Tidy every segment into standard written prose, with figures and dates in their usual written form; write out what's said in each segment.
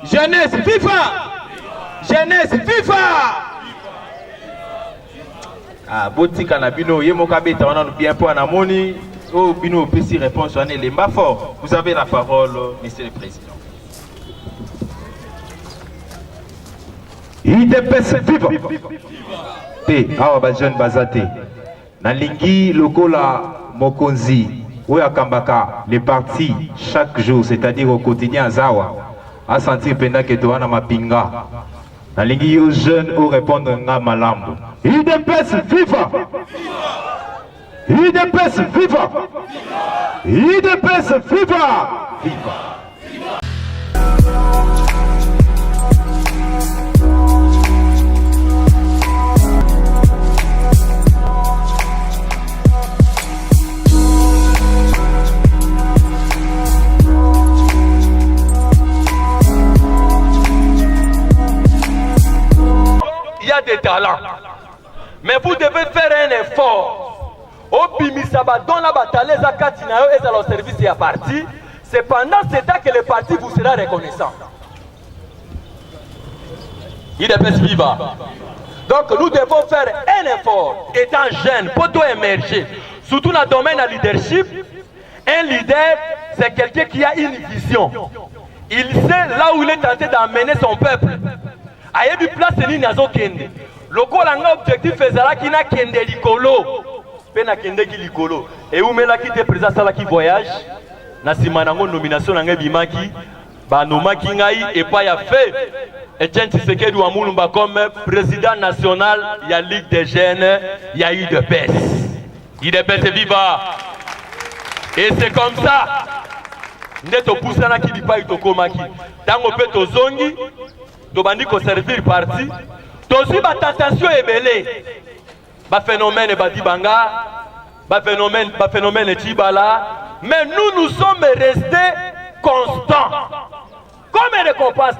Jeunesse FIFA. Jeunesse FIFA. Ah, Botika Nabino, Yemokabeta, on a bien pour Anamoni. Oh, Bino, petit réponse, on est les fort. Vous avez la parole, Monsieur le Président. IDPS viva. Te, awa ba jeune bazate. Nalingi lokola mokonzi. Oya kambaka les partis chaque jour, c'est-à-dire au quotidien Zawa. A sentir pendant que tu as ma pinga. Nalingi aux jeunes au répondre nga malambo. IDPS viva. IDPS viva. IDPS viva. Viva. Il y a des talents, mais vous devez faire un effort. Au Bimisaba, dans la bataille, les Akatinayo et leur service et à parti, c'est pendant ce temps que le parti vous sera reconnaissant. Il est best viva. Donc nous devons faire un effort, étant jeunes, pour tout émerger. Surtout dans le domaine de leadership, un leader, c'est quelqu'un qui a une vision. Il sait là où il est tenté d'amener son peuple. Aye bi place ni nazo kende. Lokola nga objectif ezala ki na kende likolo. Pe na kende ki likolo. Et oumela ki te président sala ki voyage. Na sima nango nomination nga bimaki. Ba nomaki ngai et pas ya fait. Etienne Tshisekedi wa Mulumba comme président national ya Ligue des jeunes, ya UDPS. UDPS viva. Et c'est comme ça. Neto poussana ki dipa itokomaki. Tango pe tozongi. Tobandi ko servir parti. Tosi ba tentation ebele. Ba phénomène badibanga, ba phénomène Tibala, mais nous sommes restés constants. Comme récompense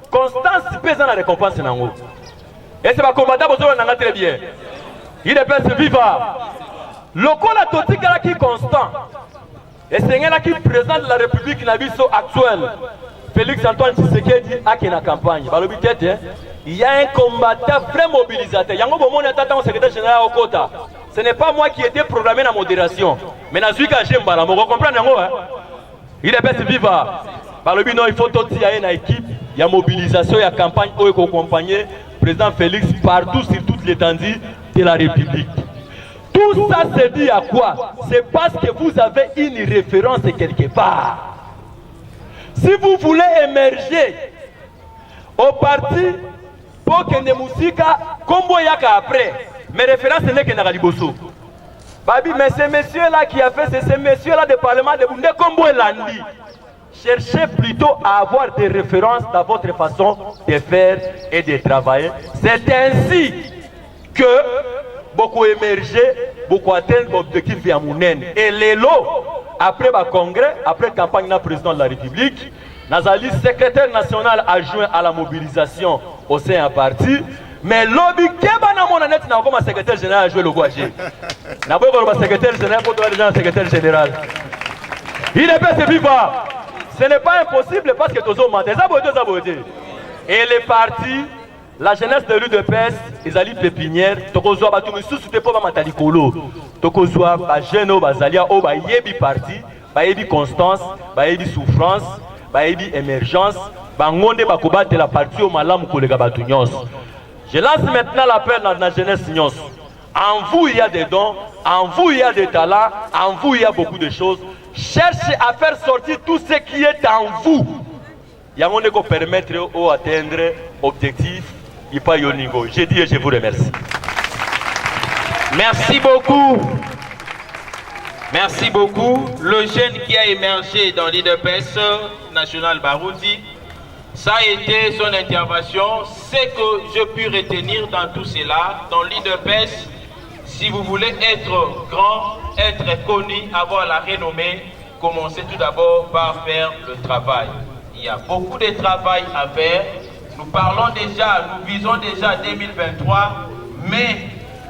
constance pèse dans la récompense nango. Et c'est pas combattant besoin nanga très bien. Il est peut viva. Lokola totikala qui constant. Et c'est là qui président de la République nabiso actuelle. Félix Antoine Tshisekedi a qui na campagne. Il y a un combattant vrai mobilisateur. Yango Bomon est attend secrétaire général au Kota. Ce n'est pas moi qui étais programmé dans la modération. Mais dans celui qui a Jembala, vous comprenez hein? Il est bête viva. Par le but, il faut tout il y a une équipe, il y a mobilisation, il y a campagne, où il accompagner président Félix partout sur toute l'étendue de la République. Tout ça se dit à quoi? C'est parce que vous avez une référence quelque part. Si vous voulez émerger au parti pour que les musiques comme après, mes références n'est que Nagaliboso. Babi, mais ces messieurs-là qui a fait, c'est ces messieurs-là du Parlement de Bundé Combo et Landi. Cherchez plutôt à avoir des références dans votre façon de faire et de travailler. C'est ainsi que beaucoup émergé, beaucoup atteignent l'objectif de Yamounen. Et les lots, après le congrès, après la campagne du président de la République, Nazali, secrétaire national adjoint à la mobilisation au sein d'un parti, mais lobby Kebana Monanet n'a pas secrétaire général adjoint le Guaché. N'a pas secrétaire général pour le secrétaire général. Il est bien vivant. Ce n'est pas impossible parce que tous ont des et les partis, la jeunesse de l'UDPS, ils allaient pépinière, tokozwa batu misusu te po ba matalikolo. Tokozwa ba jeune ba zalia o ba yebi parti, ba yebi constance, ba yebi souffrance, ba yebi émergence, ba ngonde ba kobatela la parti au malamu kolega batu nyonso. Je lance maintenant l'appel dans la jeunesse nyonso. En vous il y a des dons, en vous il y a des talents, en vous il y a beaucoup de choses. Cherchez à faire sortir tout ce qui est en vous. Il y a un qui permettre d'atteindre l'objectif. Je dis et je vous remercie. Merci beaucoup. Merci beaucoup. Le jeune qui a émergé dans l'IDPS national Barouti, ça a été son intervention. Ce que je puis retenir dans tout cela, dans l'IDPS, si vous voulez être grand, être connu, avoir la renommée, commencez tout d'abord par faire le travail. Il y a beaucoup de travail à faire. Nous parlons déjà, nous visons déjà 2023, mais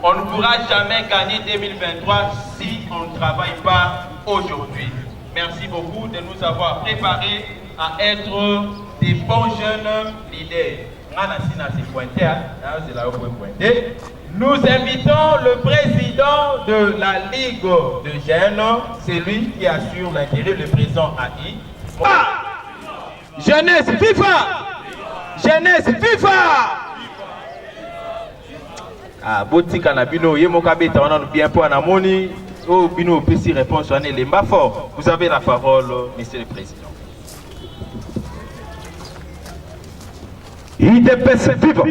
on ne pourra jamais gagner 2023 si on ne travaille pas aujourd'hui. Merci beaucoup de nous avoir préparés à être des bon jeune leader. Nous invitons le président de la Ligue de jeunes, c'est lui qui assure l'intérim, le président AI. Jeunesse FIFA! Jeunesse FIFA! Ah, Botika Nabino, Yemokabeta, on a bien pour Anamoni. Oh, Bino, petit réponse, on est les fort. Vous avez la parole, monsieur le président. IDPS viva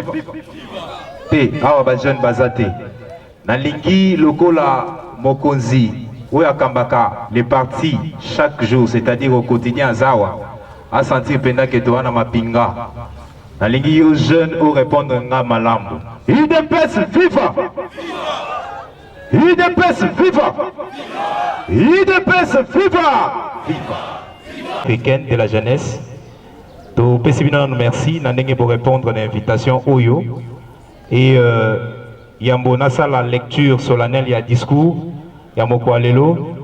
te awa bajeune bazate nalingi lokola mokonzi oyo akambaka les partis chaque jour, c'est-à-dire au quotidien zawa a sentir pendant que toana mapinga nalingi yo jeune au répondre nga malambo. IDPS viva IDPS viva IDPS viva africaine de la jeunesse. Donc, merci pour répondre à l'invitation Oyo. Et Yambona la lecture solennelle, il y a discours, Yamoko Alelo,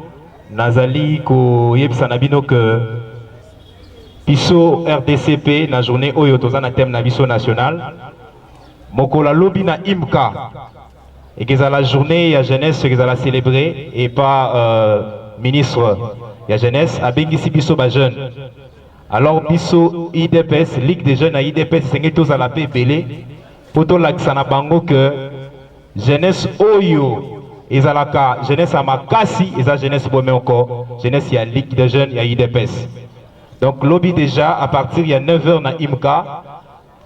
Nazali ko Yebsanabino que Piso RDCP, na journée Oyo Tozana thème na biso national, Mokola Lobi na Imka, et que la journée, il y a jeunesse, que la célébrer, et pas ministre, il y a jeunesse, à Bengisi Piso ba jeune. Alors, biso IDPS, Ligue des jeunes à IDPS, c'est tous à la paix belé. Pour tout l'accent bango que jeunesse Oyo, Ezalaka, jeunesse à Makasi, et jeunesse Bomé encore, jeunesse il y a Ligue des jeunes, il y a IDPS. Donc, lobby déjà, à partir il y a 9h na IMKA,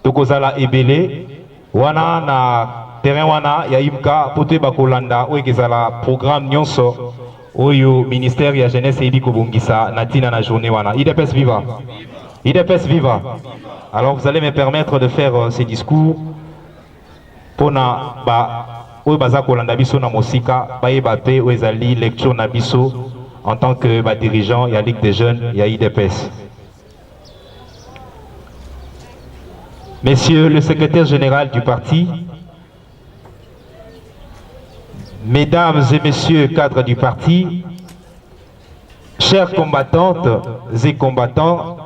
Tokozala et belé, Wana na terrain Wana, il y a IMKA, Poté Bakolanda, où est la programme Nyonso. Oyo ministère ya jeunesse et Bongisa natina na journée wana. IDPS viva. IDPS viva. Alors vous allez me permettre de faire ces discours pour na ba oyo baza kolanda biso na mosika ba yebape oyo ezali lecture na biso en tant que dirigeant ya Ligue des jeunes ya IDPS. Monsieur le secrétaire général du parti, Mesdames et messieurs cadres du parti, chères combattantes et combattants,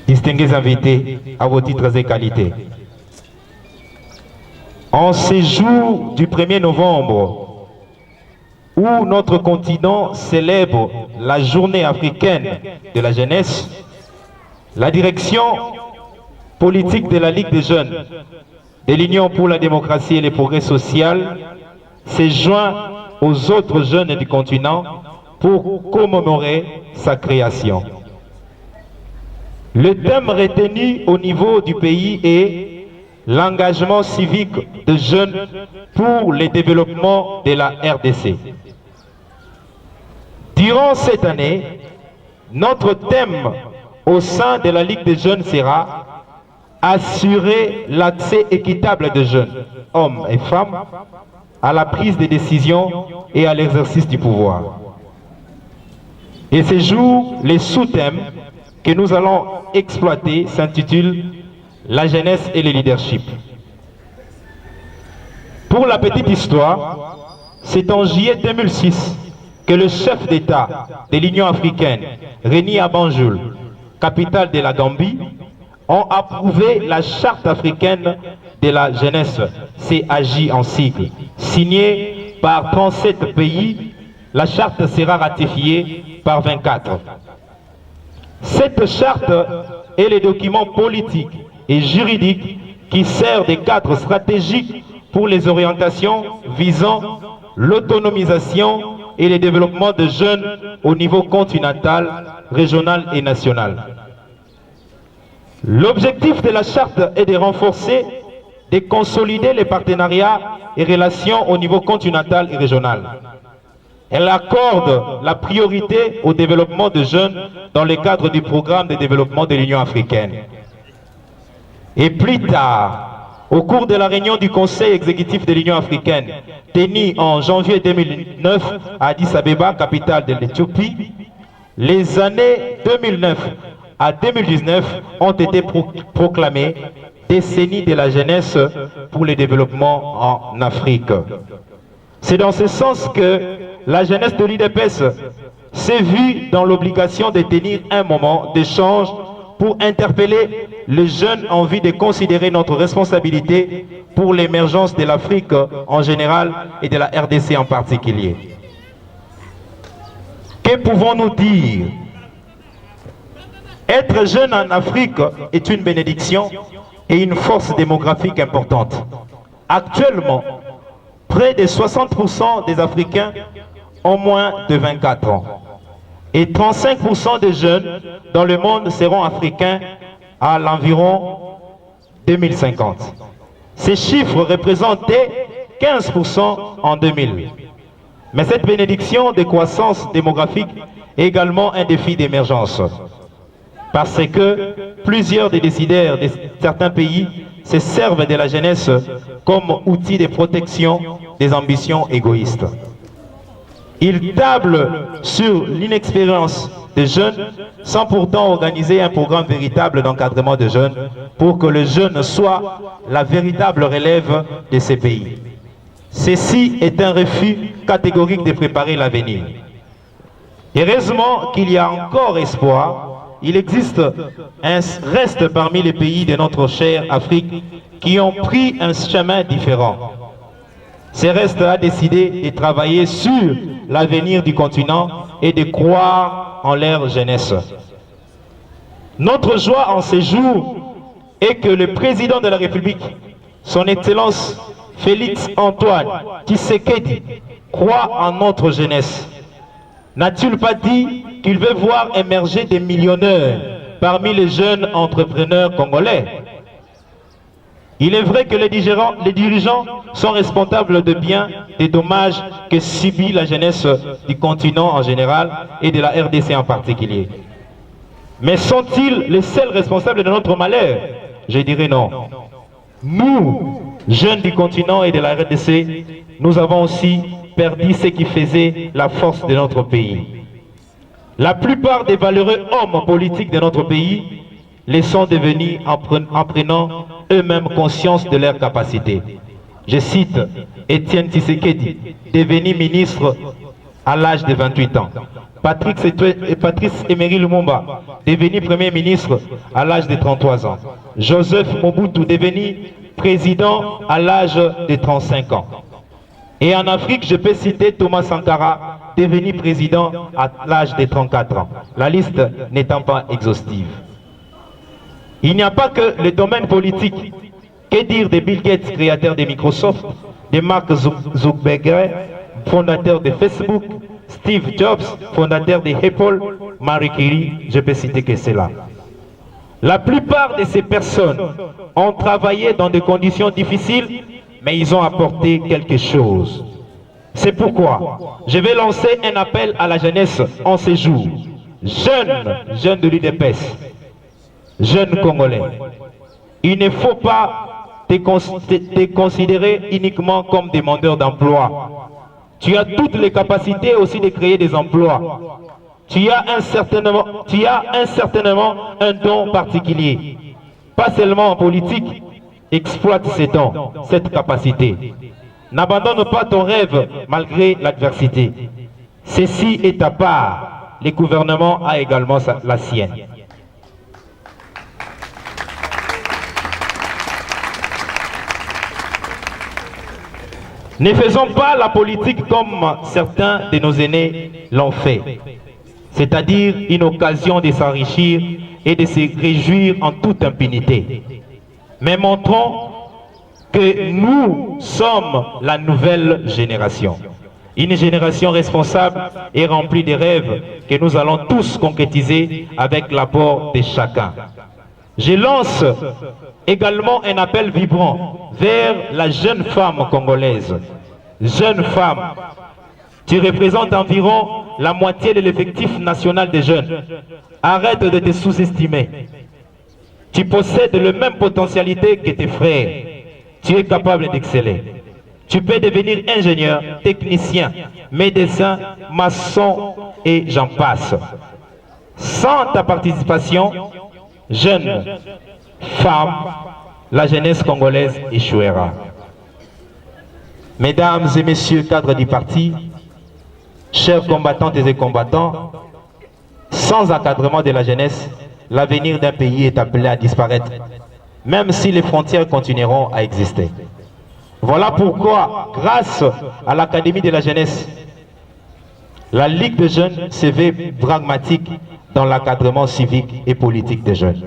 distingués invités à vos titres et qualités. En ces jours du 1er novembre, où notre continent célèbre la journée africaine de la jeunesse, la direction politique de la Ligue des jeunes de l'Union pour la démocratie et le progrès social s'est joint aux autres jeunes du continent pour commémorer sa création. Le thème retenu au niveau du pays est l'engagement civique de jeunes pour le développement de la RDC. Durant cette année, notre thème au sein de la Ligue des jeunes sera assurer l'accès équitable de jeunes, hommes et femmes, à la prise de décision et à l'exercice du pouvoir. Et ce jour, les sous-thèmes que nous allons exploiter s'intitulent la jeunesse et le leadership. Pour la petite histoire, c'est en juillet 2006 que le chef d'État de l'Union africaine, Réni Abanjoul, capitale de la Gambie, ont approuvé la charte africaine de la jeunesse, CAJ en sigle. Signée par 37 pays, la charte sera ratifiée par 24. Cette charte est le document politique et juridique qui sert de cadre stratégique pour les orientations visant l'autonomisation et le développement de jeunes au niveau continental, régional et national. L'objectif de la charte est de renforcer, de consolider les partenariats et relations au niveau continental et régional. Elle accorde la priorité au développement de jeunes dans le cadre du programme de développement de l'Union africaine. Et plus tard, au cours de la réunion du Conseil exécutif de l'Union africaine, tenue en janvier 2009 à Addis Abeba, capitale de l'Éthiopie, les années 2009 à 2019 ont été proclamées décennies de la jeunesse pour le développement en Afrique. C'est dans ce sens que la jeunesse de l'IDPS s'est vue dans l'obligation de tenir un moment d'échange pour interpeller les jeunes en vue de considérer notre responsabilité pour l'émergence de l'Afrique en général et de la RDC en particulier. Que pouvons-nous dire? Être jeune en Afrique est une bénédiction et une force démographique importante. Actuellement, près de 60% des Africains ont moins de 24 ans. Et 35% des jeunes dans le monde seront africains à l'environ 2050. Ces chiffres représentaient 15% en 2000. Mais cette bénédiction de croissance démographique est également un défi d'émergence. Parce que plusieurs des décideurs de certains pays se servent de la jeunesse comme outil de protection des ambitions égoïstes. Ils tablent sur l'inexpérience des jeunes sans pourtant organiser un programme véritable d'encadrement de jeunes pour que le jeune soit la véritable relève de ces pays. Ceci est un refus catégorique de préparer l'avenir. Heureusement qu'il y a encore espoir. Il existe un reste parmi les pays de notre chère Afrique qui ont pris un chemin différent. Ces restes a décidé de travailler sur l'avenir du continent et de croire en leur jeunesse. Notre joie en ces jours est que le président de la République, son Excellence Félix Antoine Tshisekedi, croit en notre jeunesse. N'a-t-il pas dit qu'il veut voir émerger des millionnaires parmi les jeunes entrepreneurs congolais? Il est vrai que les dirigeants sont responsables de bien des dommages que subit la jeunesse du continent en général et de la RDC en particulier. Mais sont-ils les seuls responsables de notre malheur? Je dirais non. Nous, jeunes du continent et de la RDC, nous avons aussi perdu ce qui faisait la force de notre pays. La plupart des valeureux hommes politiques de notre pays les sont devenus en prenant eux-mêmes conscience de leurs capacités. Je cite Étienne Tshisekedi, devenu ministre à l'âge de 28 ans. Patrice Emery Lumumba, devenu Premier ministre à l'âge de 33 ans. Joseph Mobutu, devenu président à l'âge de 35 ans. Et en Afrique, je peux citer Thomas Sankara, devenu président à l'âge de 34 ans. La liste n'étant pas exhaustive. Il n'y a pas que le domaine politique. Que dire de Bill Gates, créateur de Microsoft, de Mark Zuckerberg, fondateur de Facebook, Steve Jobs, fondateur de Apple, Marie Curie, je peux citer que cela. La plupart de ces personnes ont travaillé dans des conditions difficiles, mais ils ont apporté quelque chose. C'est pourquoi je vais lancer un appel à la jeunesse en ces jours. Jeunes de l'UDPS, jeunes Congolais, il ne faut pas te considérer uniquement comme demandeur d'emploi. Tu as toutes les capacités aussi de créer des emplois. Tu as certainement un don particulier. Pas seulement en politique, exploite ces dons, cette capacité. N'abandonne pas ton rêve malgré l'adversité. Ceci est ta part. Le gouvernement a également la sienne. Ne faisons pas la politique comme certains de nos aînés l'ont fait, c'est-à-dire une occasion de s'enrichir et de se réjouir en toute impunité. Mais montrons que nous sommes la nouvelle génération. Une génération responsable et remplie de rêves que nous allons tous concrétiser avec l'apport de chacun. Je lance également un appel vibrant vers la jeune femme congolaise. Jeune femme, tu représentes environ la moitié de l'effectif national des jeunes. Arrête de te sous-estimer. Tu possèdes la même potentialité que tes frères. Tu es capable d'exceller. Tu peux devenir ingénieur, technicien, médecin, maçon et j'en passe. Sans ta participation, jeune femme, la jeunesse congolaise échouera. Mesdames et messieurs cadres du parti, chers combattantes et combattants, sans encadrement de la jeunesse, l'avenir d'un pays est appelé à disparaître, même si les frontières continueront à exister. Voilà pourquoi, grâce à l'Académie de la jeunesse, la Ligue des jeunes se veut pragmatique dans l'encadrement civique et politique des jeunes.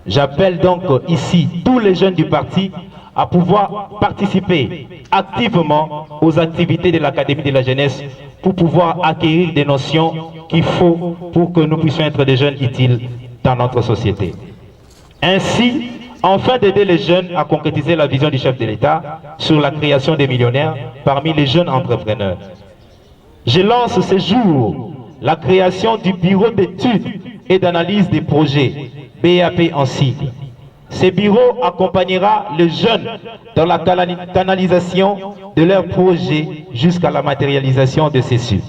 J'appelle donc ici tous les jeunes du parti à pouvoir participer activement aux activités de l'Académie de la jeunesse pour pouvoir acquérir des notions qu'il faut pour que nous puissions être des jeunes utiles dans notre société. Ainsi, afin d'aider les jeunes à concrétiser la vision du chef de l'État sur la création des millionnaires parmi les jeunes entrepreneurs, je lance ce jour la création du bureau d'études et d'analyse des projets, BAP en sigle. Ce bureau accompagnera les jeunes dans la canalisation de leurs projets jusqu'à la matérialisation de ceux-ci.